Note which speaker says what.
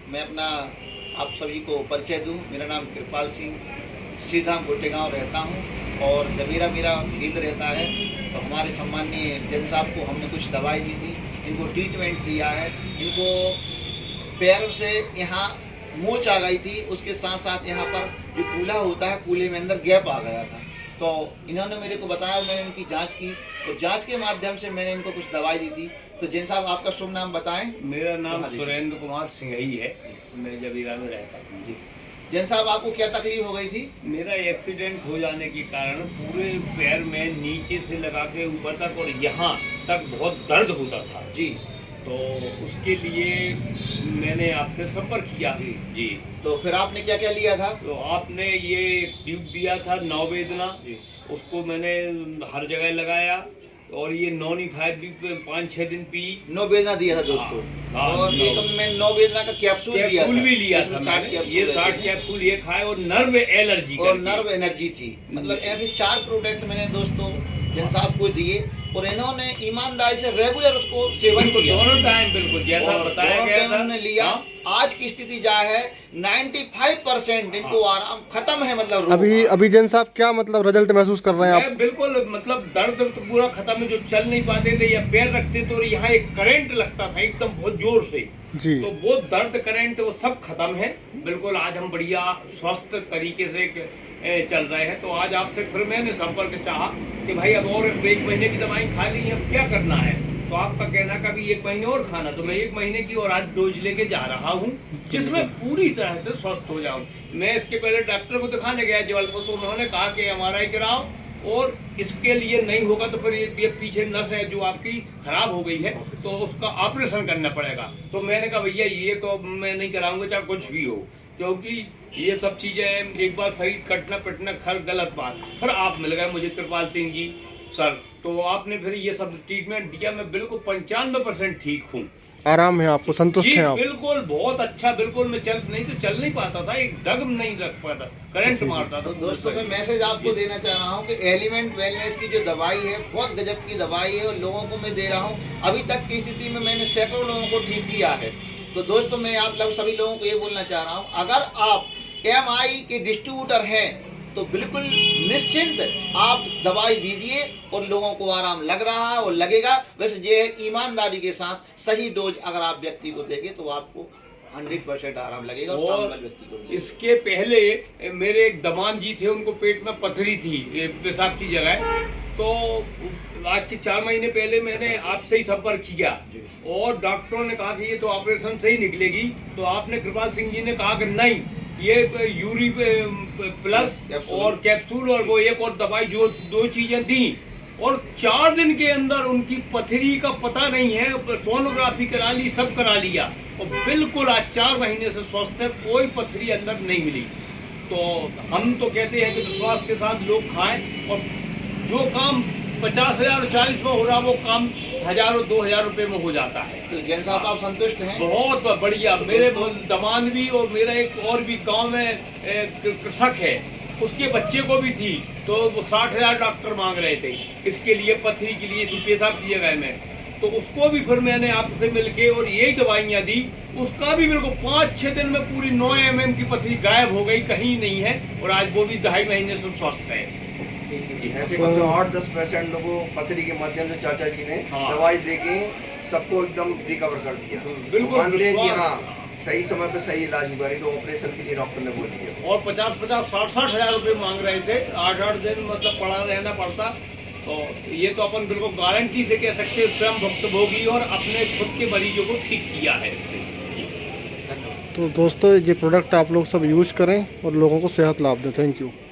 Speaker 1: मैं अपना आप सभी को परिचय दूं। मेरा नाम कृपाल सिंह, सीधा गोटेगांव रहता हूं और जब मेरा फील्ड रहता है तो हमारे सम्माननीय जज साहब को हमने कुछ दवाई दी थी, इनको ट्रीटमेंट दिया है। इनको पैर से यहाँ मोच आ गई थी, उसके साथ साथ यहाँ पर जो कूल्हा होता है, कूल्हे में अंदर गैप आ गया था। तो इन्होंने मेरे को बताया, मैंने इनकी जांच की और जांच के माध्यम से मैंने इनको कुछ दवाई दी थी। तो जैन साहब आपका शुभ नाम बताएं।
Speaker 2: मेरा नाम सुरेंद्र कुमार सिंह ही है, मैं जबीरा में रहता हूँ जी।
Speaker 1: जैन साहब आपको क्या तकलीफ हो गई थी?
Speaker 2: मेरा एक्सीडेंट हो जाने के कारण पूरे पैर में नीचे से लगा के ऊपर तक और यहाँ तक बहुत दर्द होता था
Speaker 1: जी।
Speaker 2: तो उसके लिए मैंने आपसे संपर्क किया जी।
Speaker 1: तो फिर आपने क्या क्या लिया था?
Speaker 2: तो आपने ये ट्यूब दिया था नववेदना, उसको मैंने हर जगह लगाया और ये नॉन-5 भी 5-6 दिन पी।
Speaker 1: नववेदना दिया था दोस्तों। और एक मैं नववेदना का कैप्सूल
Speaker 2: भी लिया था मैंने। ये 60 कैप्सूल ये खाए और नर्व एलर्जी
Speaker 1: और नर्व एनर्जी थी। मतलब ऐसे 4 प्रोडक्ट मैंने दोस्तों जैन साहब को दिए और इन्होंने ईमानदारी से रेगुलर उसको सेवन को
Speaker 2: दोनों टाइम बिल्कुल जैसा बताया गया था
Speaker 1: उन्होंने लिया। आज की स्थिति जा है 95% इनको आराम खत्म है। मतलब
Speaker 3: अभी जैन साहब क्या मतलब रिजल्ट महसूस कर रहे हैं आप?
Speaker 2: बिल्कुल मतलब दर्द तो पूरा खत्म है, जो चल नहीं पाते थे या पैर रखते तो यहाँ एक करंट लगता था एकदम बहुत जोर से
Speaker 3: जी।
Speaker 2: तो वो दर्द करंट वो सब खत्म है बिल्कुल। आज हम बढ़िया स्वस्थ तरीके से चल रहे हैं। तो आज आपसे फिर मैंने संपर्क चाहा कि भाई अब और 1 महीने की दवाई खा ली, अब क्या करना है? तो आपका कहना का भी 1 महीने और खाना, तो मैं 1 महीने की और आज डोज लेके जा रहा हूँ जिसमें पूरी तरह से स्वस्थ हो जाऊँ। मैं इसके पहले डॉक्टर को दिखाने गया जबलपुर, तो उन्होंने कहा कि MRI कराओ और इसके लिए नहीं होगा तो फिर ये पीछे नस है जो आपकी खराब हो गई है तो उसका ऑपरेशन करना पड़ेगा। तो मैंने कहा भैया ये तो मैं नहीं कराऊंगा चाहे कुछ भी हो, क्योंकि ये सब चीजें एक बार शरीर कटना पिटना खर गलत बात। फिर आप मिल गए मुझे कृपाल सिंह जी सर, तो आपने फिर ये सब ट्रीटमेंट दिया। मैं बिल्कुल 95% ठीक हूँ।
Speaker 3: आराम है आपको, संतुष्ट हैं आप?
Speaker 2: बिल्कुल बहुत अच्छा। बिल्कुल मैं चल नहीं पाता था, एक डग नहीं रख पाता, करंट मारता था।
Speaker 1: तो दोस्तों मैं मैसेज आपको देना चाह रहा हूँ कि एलिमेंट वेलनेस की जो दवाई है बहुत गजब की दवाई है और लोगों को मैं दे रहा हूँ। अभी तक की स्थिति में मैंने सैकड़ों लोगों को ठीक किया है। तो दोस्तों मैं आप सभी लोगों को ये बोलना चाह रहा हूँ, अगर आप MI के डिस्ट्रीब्यूटर हैं तो बिल्कुल निश्चिंत आप दवाई दीजिए और लोगों को आराम लग रहा है और लगेगा। वैसे ये है ईमानदारी के साथ सही डोज अगर आप व्यक्ति को देंगे तो आपको 100% आराम लगेगा और सामने वाले व्यक्ति को।
Speaker 2: इसके पहले मेरे एक दमान जी थे, उनको पेट में पथरी थी पेशाब की जगह। तो आज के 4 महीने पहले मैंने आपसे ही संपर्क किया और डॉक्टरों ने कहा कि ये तो ऑपरेशन से ही निकलेगी। तो आपने कृपाल सिंह जी ने कहा कि नहीं, ये यूरी प्लस और कैप्सूल और वो एक और दवाई जो 2 चीजें दी और 4 दिन के अंदर उनकी पथरी का पता नहीं है, सोनोग्राफी करा ली, सब करा लिया और बिल्कुल आज 4 महीने से स्वस्थ है, कोई पथरी अंदर नहीं मिली। तो हम तो कहते हैं कि विश्वास के साथ लोग खाएं और जो काम 50,000 और 40 में हो रहा वो काम 1,000 और 2,000 रुपए में हो जाता है।
Speaker 1: तो जैन साहब आप संतुष्ट हैं?
Speaker 2: बहुत बढ़िया। मेरे दमान भी और मेरा एक और भी गांव में कृषक है, उसके बच्चे को भी थी तो वो 60,000 डॉक्टर मांग रहे थे इसके लिए, पथरी के लिए, पेशाब की जगह में। तो उसको भी फिर मैंने आपसे मिलके और यही दवाइयाँ दी, उसका भी मेरे को 5-6 दिन में पूरी 9 mm की पथरी गायब हो गई, कहीं नहीं है और आज वो भी 2.5 महीने से स्वस्थ है।
Speaker 4: ऐसे कम 8-10% लोगों पथरी के माध्यम से चाचा जी ने दवाई देके सबको एकदम रिकवर कर दिया।
Speaker 2: बिल्कुल
Speaker 4: मानते हैं कि हाँ सही समय पे सही इलाज हुआ, नहीं तो ऑपरेशन के लिए डॉक्टर ने बोल दिया।
Speaker 2: और 50-50, 60-60 हज़ार रुपये मांग रहे थे, 8-8 दिन मतलब पड़ा रहना पड़ता। तो ये तो अपन बिल्कुल गारंटी से कह सकते हैं स्वयं भुक्तभोगी और अपने खुद के मरीजों को ठीक किया है इससे।
Speaker 3: तो दोस्तों ये प्रोडक्ट आप लोग सब यूज करें और लोगों को सेहत लाभ दें। Thank you.